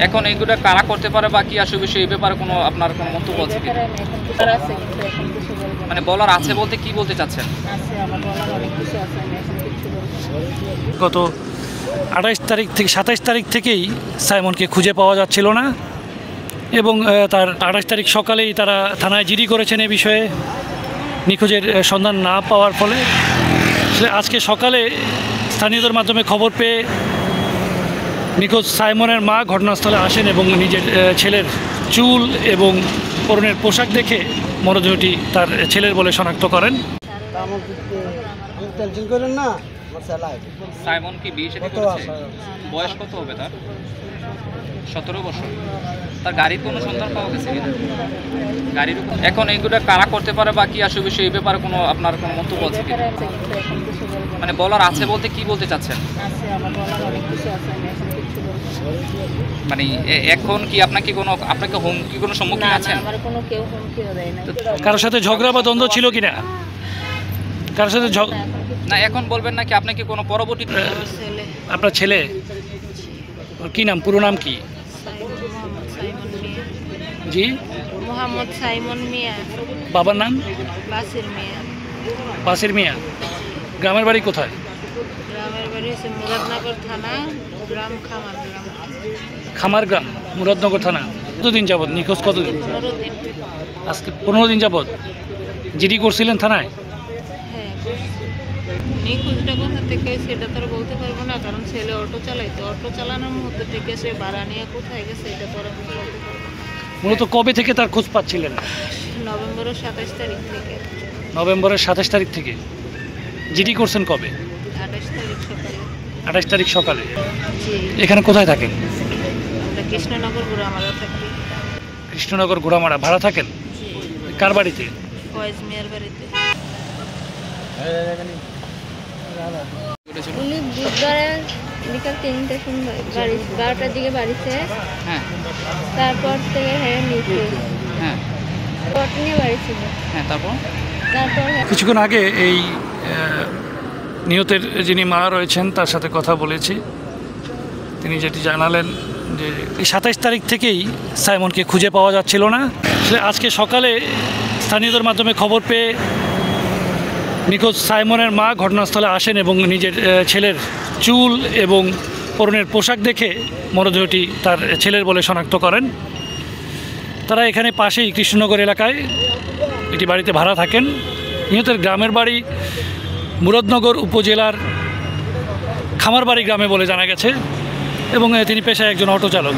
এখন এইগুলো কারা করতে পারে বা কি আসলে বিষয়ে এই ব্যাপারে কোনো আপনার কোনো মন্তব্য আছে কি? মানে বলার আছে বলতে কি বলতে চাচ্ছেন? গত 28 তারিখ থেকে 27 তারিখ থেকেই সাইমনকে খুঁজে পাওয়া যাচ্ছিল না এবং তার 28 তারিখ সকালেই তারা থানায় জিডি করেছেন এ বিষয়ে নিখোঁজের সন্ধান না পাওয়ার ফলে। আজকে সকালে স্থানীয়দের মাধ্যমে খবর পেয়ে নিখোঁজ সাইমনের মা ঘটনাস্থলে আসেন এবং নিজের ছেলের চুল এবং পরনের পোশাক দেখে মরদেহটি তার ছেলের বলে শনাক্ত করেন। সাইমন কি বিয়ে শাদী করেছে? বয়স কত হবে তার? 17 বছর। তার গাড়ির কোনো সন্ধান পাওয়া গেছে কিনা? গাড়ির এখন এইগুলো কারা করতে পারে বা কি আসলে বিষয়ে এই ব্যাপারে কোনো আপনার কোনো মন্তব্য আছে কি? মানে বলার আছে বলতে কি বলতে চাচ্ছেন? মানে এখন কি আপনাকে হুমকি কোনো সম্মুখীন আছেন? কারোর সাথে ঝগড়া বা দ্বন্দ্ব ছিল কিনা? কারোর সাথে না এখন বলবেন নাকি আপনাকে কোনো পরবর্তী? আপনার ছেলে কি নাম, পুরো নাম কি? জি, মোহাম্মদ সাইমন মিয়া। বাবার নাম? বাসির মিয়া। বাসির মিয়া। গ্রামের বাড়ি কোথায়? গ্রামের বাড়ি হচ্ছে মুরাদনগর থানা, গ্রাম খামার গ্রাম। খামার গ্রাম, মুরাদনগর থানা। কতদিন যাবৎ নিখোঁজ? কতদিন? 15 দিন। আজকে 15 দিন যাবৎ জিডি করছিলেন থানায়? হ্যাঁ, নিখোঁজটা কোথা থেকে সেটা তো আর বলতে পারবো না, কারণ ছেলে অটো চালাইতো। অটো চালানোর মুহূর্ত থেকে সে ভাড়া নিয়ে কোথায় গেছে এটা তো আর আমি বলতে পারবো না। মূলত কবে থেকে তার খোঁজ পাচ্ছিলেন? নভেম্বরের 27 তারিখ থেকে। নভেম্বরের 27 তারিখ থেকে। জিডি করছেন কবে? 28 তারিখ সকালে। 28 তারিখ সকালে। জি। এখানে কোথায় থাকেন? আমরা কৃষ্ণনগর ঘোড়ামারা থাকি। কৃষ্ণনগর ঘোড়ামারা। ভাড়া থাকেন? জি। কার বাড়িতে? ফয়েজ মিয়ার বাড়িতে। উনি বুধবারে বিকাল 3টার সময় 12টার দিকে বাড়িতে। হ্যাঁ তারপর থেকে হ্যাঁ নিখোঁজ। হ্যাঁ পট নিয়ে বাড়ি ছিল। হ্যাঁ তারপর কিছুক্ষণ আগে এই নিহতের যিনি মা রয়েছেন তার সাথে কথা বলেছি। তিনি যেটি জানালেন যে এই 27 তারিখ থেকেই সাইমনকে খুঁজে পাওয়া যাচ্ছিল না। আজকে সকালে স্থানীয়দের মাধ্যমে খবর পেয়ে নিখোঁজ সাইমনের মা ঘটনাস্থলে আসেন এবং নিজের ছেলের চুল এবং পরনের পোশাক দেখে মরদেহটি তার ছেলের বলে শনাক্ত করেন। তারা এখানে পাশেই কৃষ্ণনগর এলাকায় এটি বাড়িতে ভাড়া থাকেন। নিহতের গ্রামের বাড়ি মুরাদনগর উপজেলার খামারবাড়ি গ্রামে বলে জানা গেছে এবং তিনি পেশায় একজন অটো চালক।